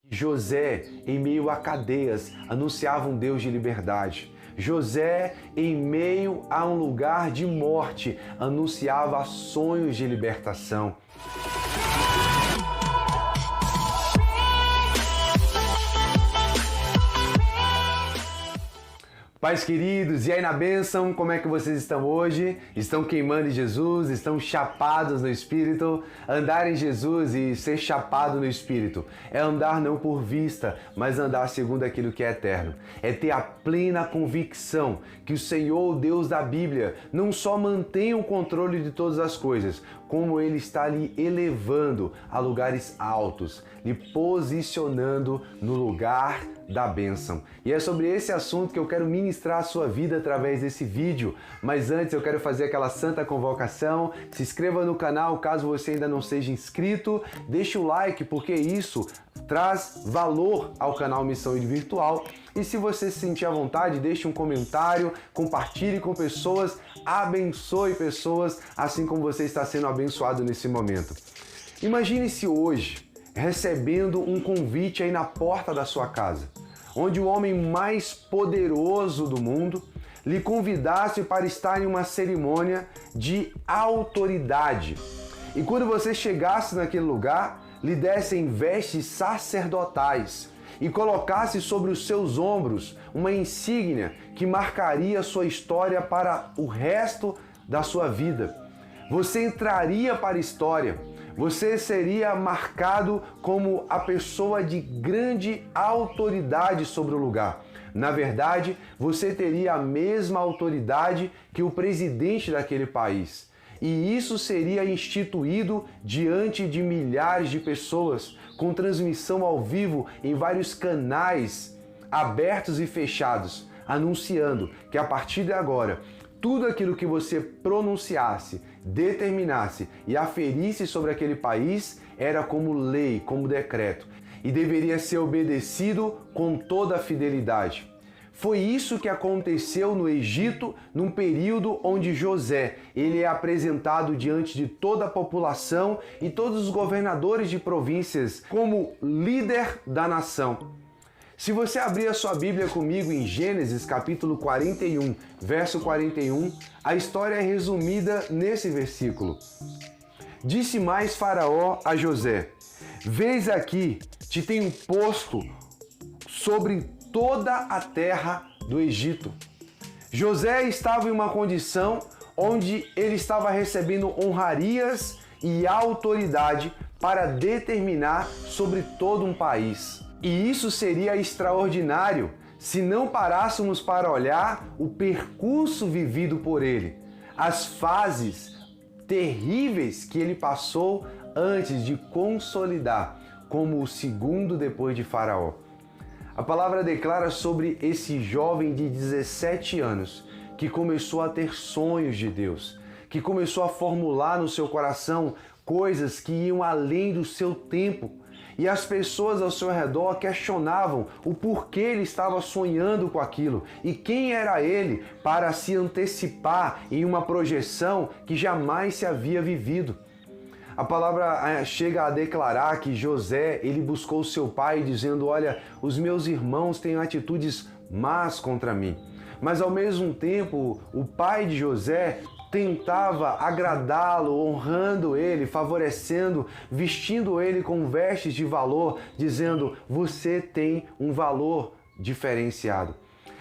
José, em meio a cadeias, anunciava um Deus de liberdade. José, em meio a um lugar de morte, anunciava sonhos de libertação. Pais queridos, e aí na bênção, como é que vocês estão hoje? Estão queimando em Jesus? Estão chapados no Espírito? Andar em Jesus e ser chapado no Espírito é andar não por vista, mas andar segundo aquilo que é eterno. É ter a plena convicção que o Senhor, o Deus da Bíblia, não só mantém o controle de todas as coisas, como Ele está lhe elevando a lugares altos, lhe posicionando no lugar da bênção. E é sobre esse assunto que eu quero ministrar a sua vida através desse vídeo. Mas antes eu quero fazer aquela santa convocação. Se inscreva no canal caso você ainda não seja inscrito. Deixe o like porque isso traz valor ao canal Missão Virtual. E se você se sentir à vontade, deixe um comentário, compartilhe com pessoas, abençoe pessoas, assim como você está sendo abençoado nesse momento. Imagine-se hoje recebendo um convite aí na porta da sua casa, onde o homem mais poderoso do mundo lhe convidasse para estar em uma cerimônia de autoridade. E quando você chegasse naquele lugar, lhe dessem vestes sacerdotais e colocasse sobre os seus ombros uma insígnia que marcaria sua história para o resto da sua vida. Você entraria para a história. Você seria marcado como a pessoa de grande autoridade sobre o lugar. Na verdade, você teria a mesma autoridade que o presidente daquele país. E isso seria instituído diante de milhares de pessoas, com transmissão ao vivo em vários canais abertos e fechados, anunciando que a partir de agora, tudo aquilo que você pronunciasse, determinasse e aferisse sobre aquele país era como lei, como decreto, e deveria ser obedecido com toda a fidelidade. Foi isso que aconteceu no Egito, num período onde José ele é apresentado diante de toda a população e todos os governadores de províncias como líder da nação. Se você abrir a sua Bíblia comigo em Gênesis capítulo 41, verso 41, a história é resumida nesse versículo. Disse mais Faraó a José: Vês aqui, te tenho posto sobre toda a terra do Egito. José estava em uma condição onde ele estava recebendo honrarias e autoridade para determinar sobre todo um país. E isso seria extraordinário se não parássemos para olhar o percurso vivido por ele, as fases terríveis que ele passou antes de consolidar como o segundo depois de Faraó. A palavra declara sobre esse jovem de 17 anos que começou a ter sonhos de Deus, que começou a formular no seu coração coisas que iam além do seu tempo. E as pessoas ao seu redor questionavam o porquê ele estava sonhando com aquilo e quem era ele para se antecipar em uma projeção que jamais se havia vivido. A palavra chega a declarar que José ele buscou seu pai dizendo: olha, os meus irmãos têm atitudes más contra mim. Mas ao mesmo tempo, o pai de José tentava agradá-lo, honrando ele, favorecendo, vestindo ele com vestes de valor, dizendo: você tem um valor diferenciado.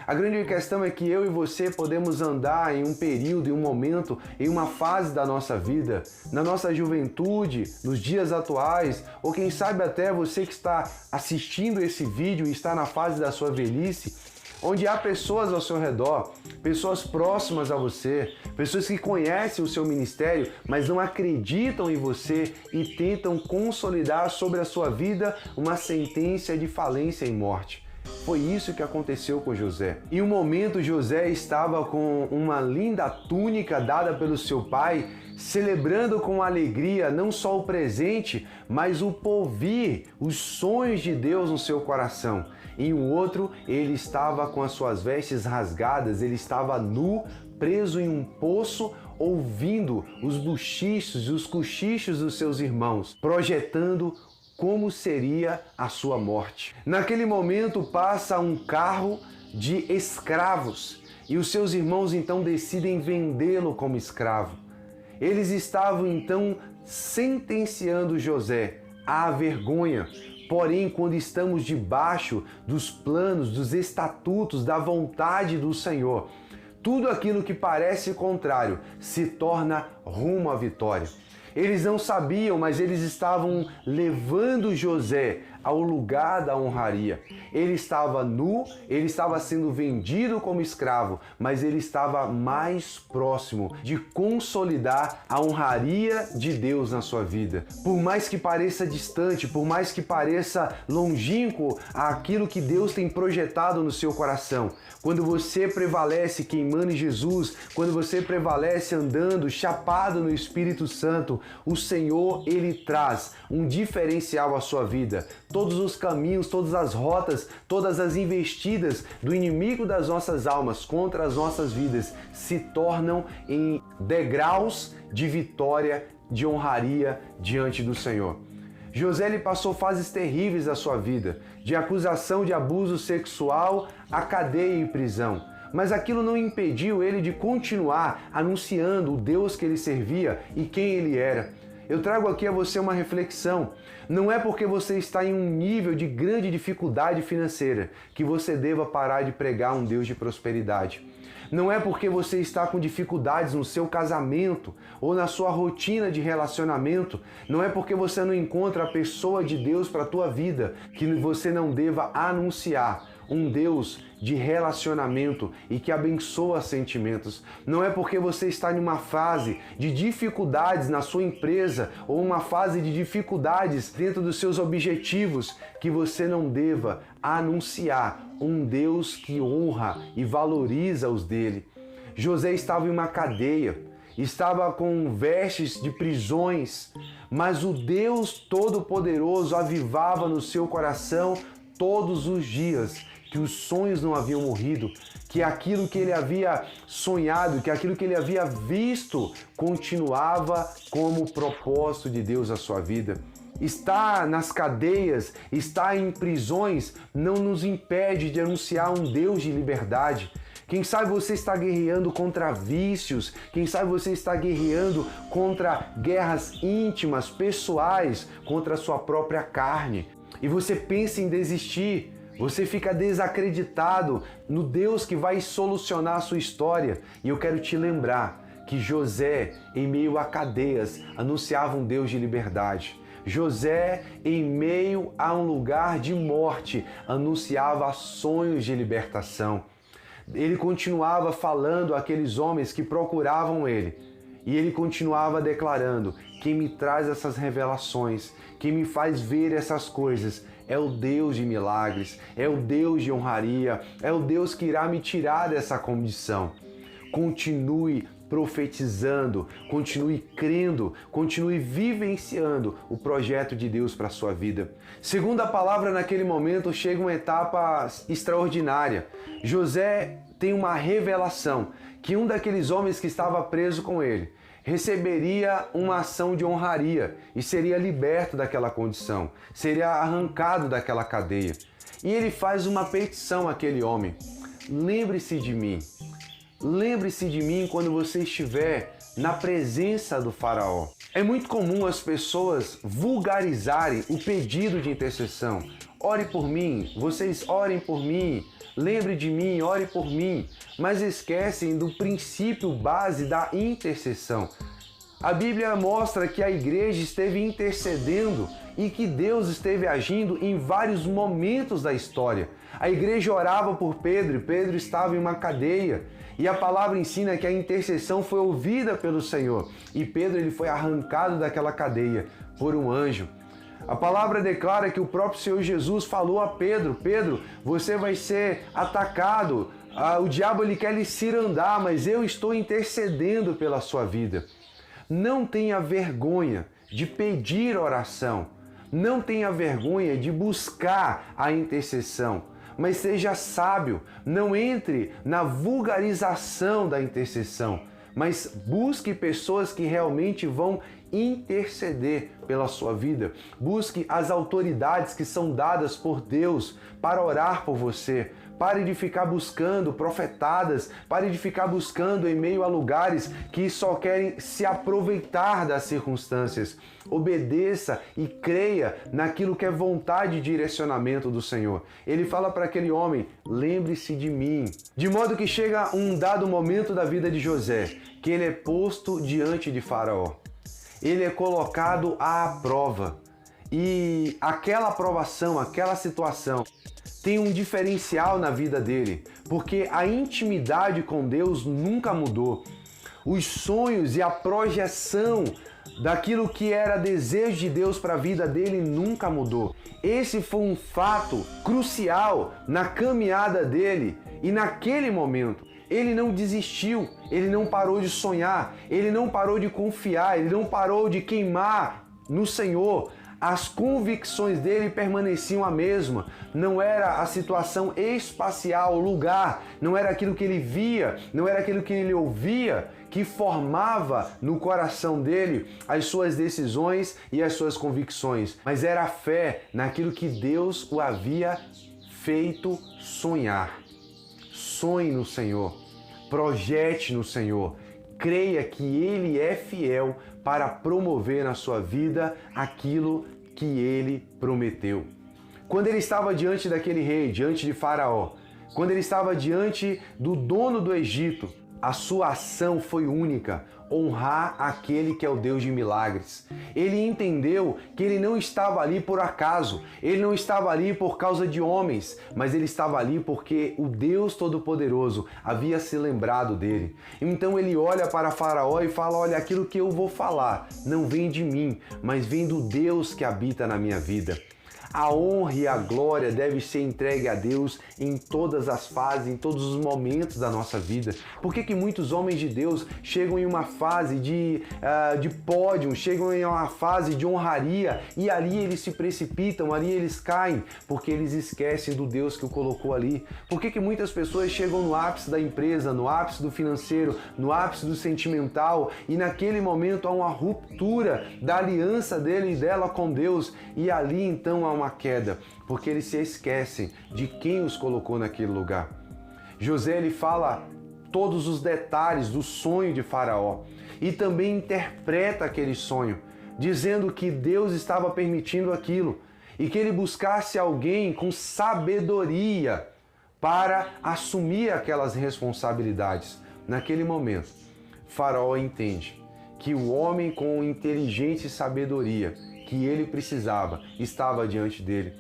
A grande questão é que eu e você podemos andar em um período, em um momento, em uma fase da nossa vida, na nossa juventude, nos dias atuais, ou quem sabe até você que está assistindo esse vídeo e está na fase da sua velhice, onde há pessoas ao seu redor, pessoas próximas a você, pessoas que conhecem o seu ministério, mas não acreditam em você e tentam consolidar sobre a sua vida uma sentença de falência e morte. Foi isso que aconteceu com José. Em um momento, José estava com uma linda túnica dada pelo seu pai, celebrando com alegria não só o presente, mas o porvir, os sonhos de Deus no seu coração. Em um outro, ele estava com as suas vestes rasgadas, ele estava nu, preso em um poço, ouvindo os buchichos e os cochichos dos seus irmãos, projetando como seria a sua morte. Naquele momento passa um carro de escravos e os seus irmãos então decidem vendê-lo como escravo. Eles estavam então sentenciando José à vergonha. Porém, quando estamos debaixo dos planos, dos estatutos, da vontade do Senhor, tudo aquilo que parece contrário se torna rumo à vitória. Eles não sabiam, mas eles estavam levando José ao lugar da honraria. Ele estava nu, ele estava sendo vendido como escravo, mas ele estava mais próximo de consolidar a honraria de Deus na sua vida. Por mais que pareça distante, por mais que pareça longínquo aquilo que Deus tem projetado no seu coração, quando você prevalece queimando em Jesus, quando você prevalece andando chapado no Espírito Santo, o Senhor, Ele traz um diferencial à sua vida. Todos os caminhos, todas as rotas, todas as investidas do inimigo das nossas almas contra as nossas vidas se tornam em degraus de vitória, de honraria diante do Senhor. José ele passou fases terríveis da sua vida, de acusação de abuso sexual a cadeia e prisão. Mas aquilo não impediu ele de continuar anunciando o Deus que ele servia e quem ele era. Eu trago aqui a você uma reflexão. Não é porque você está em um nível de grande dificuldade financeira que você deva parar de pregar um Deus de prosperidade. Não é porque você está com dificuldades no seu casamento ou na sua rotina de relacionamento, não é porque você não encontra a pessoa de Deus para a tua vida que você não deva anunciar um Deus de relacionamento e que abençoa sentimentos. Não é porque você está em uma fase de dificuldades na sua empresa ou uma fase de dificuldades dentro dos seus objetivos que você não deva anunciar um Deus que honra e valoriza os dele. José estava em uma cadeia, estava com vestes de prisões, mas o Deus Todo-Poderoso avivava no seu coração todos os dias que os sonhos não haviam morrido, que aquilo que ele havia sonhado, que aquilo que ele havia visto continuava como propósito de Deus na sua vida. Estar nas cadeias, estar em prisões não nos impede de anunciar um Deus de liberdade. Quem sabe você está guerreando contra vícios, quem sabe você está guerreando contra guerras íntimas, pessoais, contra a sua própria carne. E você pensa em desistir, você fica desacreditado no Deus que vai solucionar a sua história. E eu quero te lembrar que José, em meio a cadeias, anunciava um Deus de liberdade. José, em meio a um lugar de morte, anunciava sonhos de libertação. Ele continuava falando àqueles homens que procuravam ele. E ele continuava declarando: quem me traz essas revelações, quem me faz ver essas coisas, é o Deus de milagres, é o Deus de honraria, é o Deus que irá me tirar dessa condição. Continue profetizando, continue crendo, continue vivenciando o projeto de Deus para a sua vida. Segundo a palavra, naquele momento chega uma etapa extraordinária. José tem uma revelação que um daqueles homens que estava preso com ele receberia uma ação de honraria e seria liberto daquela condição, seria arrancado daquela cadeia. E ele faz uma petição àquele homem: lembre-se de mim. Lembre-se de mim quando você estiver na presença do faraó. É muito comum as pessoas vulgarizarem o pedido de intercessão. Ore por mim, vocês orem por mim, lembre de mim, ore por mim, mas esquecem do princípio base da intercessão. A Bíblia mostra que a igreja esteve intercedendo e que Deus esteve agindo em vários momentos da história. A igreja orava por Pedro e Pedro estava em uma cadeia. E a palavra ensina que a intercessão foi ouvida pelo Senhor. E Pedro ele foi arrancado daquela cadeia por um anjo. A palavra declara que o próprio Senhor Jesus falou a Pedro: Pedro, você vai ser atacado. O diabo ele quer lhe cirandar, mas eu estou intercedendo pela sua vida. Não tenha vergonha de pedir oração. Não tenha vergonha de buscar a intercessão. Mas seja sábio, não entre na vulgarização da intercessão, mas busque pessoas que realmente vão interceder pela sua vida. Busque as autoridades que são dadas por Deus para orar por você. Pare de ficar buscando profetadas, pare de ficar buscando em meio a lugares que só querem se aproveitar das circunstâncias. Obedeça e creia naquilo que é vontade e direcionamento do Senhor. Ele fala para aquele homem: lembre-se de mim. De modo que chega um dado momento da vida de José, que ele é posto diante de Faraó. Ele é colocado à prova. E aquela aprovação, aquela situação tem um diferencial na vida dele, porque a intimidade com Deus nunca mudou. Os sonhos e a projeção daquilo que era desejo de Deus para a vida dele nunca mudou. Esse foi um fato crucial na caminhada dele e naquele momento. Ele não desistiu, ele não parou de sonhar, ele não parou de confiar, ele não parou de queimar no Senhor. As convicções dele permaneciam a mesma. Não era a situação espacial, o lugar, não era aquilo que ele via, não era aquilo que ele ouvia que formava no coração dele as suas decisões e as suas convicções, mas era a fé naquilo que Deus o havia feito sonhar. Sonhe no Senhor, projete no Senhor, creia que Ele é fiel para promover na sua vida aquilo que Ele prometeu. Quando ele estava diante daquele rei, diante de Faraó, quando ele estava diante do dono do Egito, a sua ação foi única: honrar aquele que é o Deus de milagres. Ele entendeu que ele não estava ali por acaso, ele não estava ali por causa de homens, mas ele estava ali porque o Deus Todo-Poderoso havia se lembrado dele. Então ele olha para Faraó e fala: olha, aquilo que eu vou falar não vem de mim, mas vem do Deus que habita na minha vida. A honra e a glória deve ser entregue a Deus em todas as fases, em todos os momentos da nossa vida. Por que muitos homens de Deus chegam em uma fase de pódio, chegam em uma fase de honraria e ali eles se precipitam, ali eles caem, porque eles esquecem do Deus que o colocou ali? Por que muitas pessoas chegam no ápice da empresa, no ápice do financeiro, no ápice do sentimental e naquele momento há uma ruptura da aliança dele e dela com Deus e ali então há uma queda, porque eles se esquecem de quem os colocou naquele lugar. José ele fala todos os detalhes do sonho de Faraó e também interpreta aquele sonho, dizendo que Deus estava permitindo aquilo e que ele buscasse alguém com sabedoria para assumir aquelas responsabilidades. Naquele momento, Faraó entende que o homem com inteligência e sabedoria que ele precisava estava diante dele.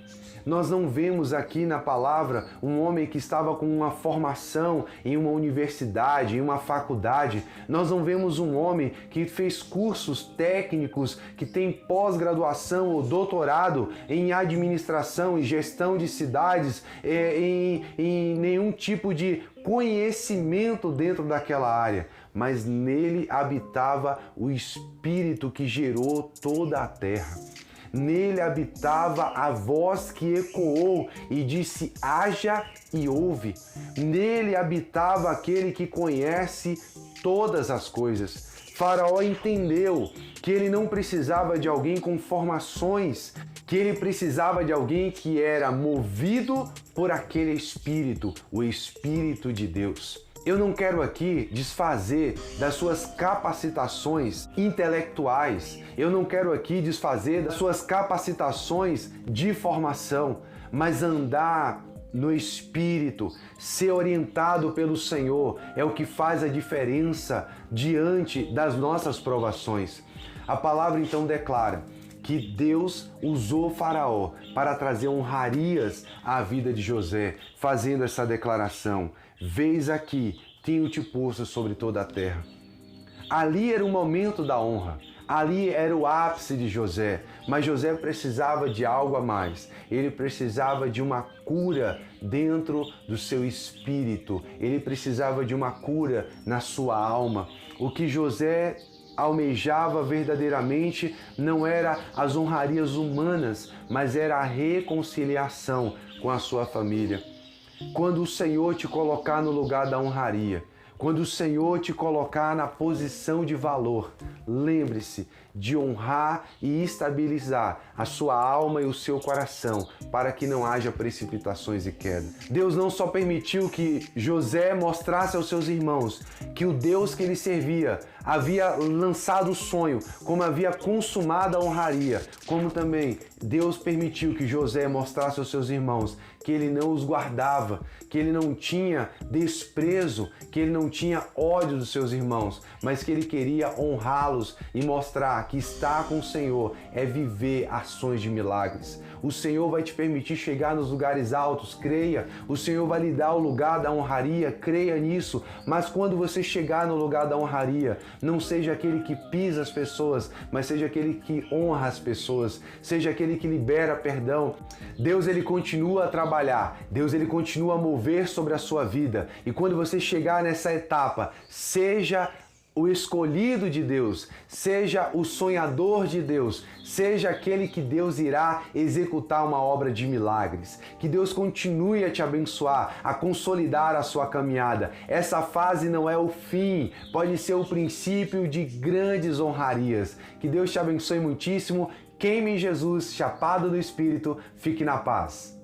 Nós não vemos aqui na palavra um homem que estava com uma formação em uma universidade, em uma faculdade. Nós não vemos um homem que fez cursos técnicos, que tem pós-graduação ou doutorado em administração e gestão de cidades, em nenhum tipo de conhecimento dentro daquela área, mas nele habitava o Espírito que gerou toda a terra. Nele habitava a voz que ecoou e disse: haja e ouve. Nele habitava aquele que conhece todas as coisas. Faraó entendeu que ele não precisava de alguém com formações, que ele precisava de alguém que era movido por aquele Espírito, o Espírito de Deus. Eu não quero aqui desfazer das suas capacitações intelectuais, eu não quero aqui desfazer das suas capacitações de formação, mas andar no Espírito, ser orientado pelo Senhor é o que faz a diferença diante das nossas provações. A palavra então declara que Deus usou Faraó para trazer honrarias à vida de José, fazendo essa declaração: "Vês aqui, tenho-te posto sobre toda a terra." Ali era o momento da honra, ali era o ápice de José, mas José precisava de algo a mais. Ele precisava de uma cura dentro do seu espírito, ele precisava de uma cura na sua alma. O que José almejava verdadeiramente não era as honrarias humanas, mas era a reconciliação com a sua família. Quando o Senhor te colocar no lugar da honraria, quando o Senhor te colocar na posição de valor, lembre-se de honrar e estabilizar a sua alma e o seu coração, para que não haja precipitações e queda. Deus não só permitiu que José mostrasse aos seus irmãos que o Deus que ele servia havia lançado o sonho, como havia consumado a honraria, como também Deus permitiu que José mostrasse aos seus irmãos que ele não os guardava, que ele não tinha desprezo, que ele não tinha ódio dos seus irmãos, mas que ele queria honrá-los e mostrar que estar com o Senhor é viver ações de milagres. O Senhor vai te permitir chegar nos lugares altos, creia. O Senhor vai lhe dar o lugar da honraria, creia nisso. Mas quando você chegar no lugar da honraria, não seja aquele que pisa as pessoas, mas seja aquele que honra as pessoas, seja aquele que libera perdão. Deus, ele continua a trabalhar, Deus, ele continua a mover sobre a sua vida. E quando você chegar nessa etapa, seja o escolhido de Deus, seja o sonhador de Deus, seja aquele que Deus irá executar uma obra de milagres. Que Deus continue a te abençoar, a consolidar a sua caminhada. Essa fase não é o fim, pode ser o princípio de grandes honrarias. Que Deus te abençoe muitíssimo. Queime em Jesus, chapado do Espírito, fique na paz.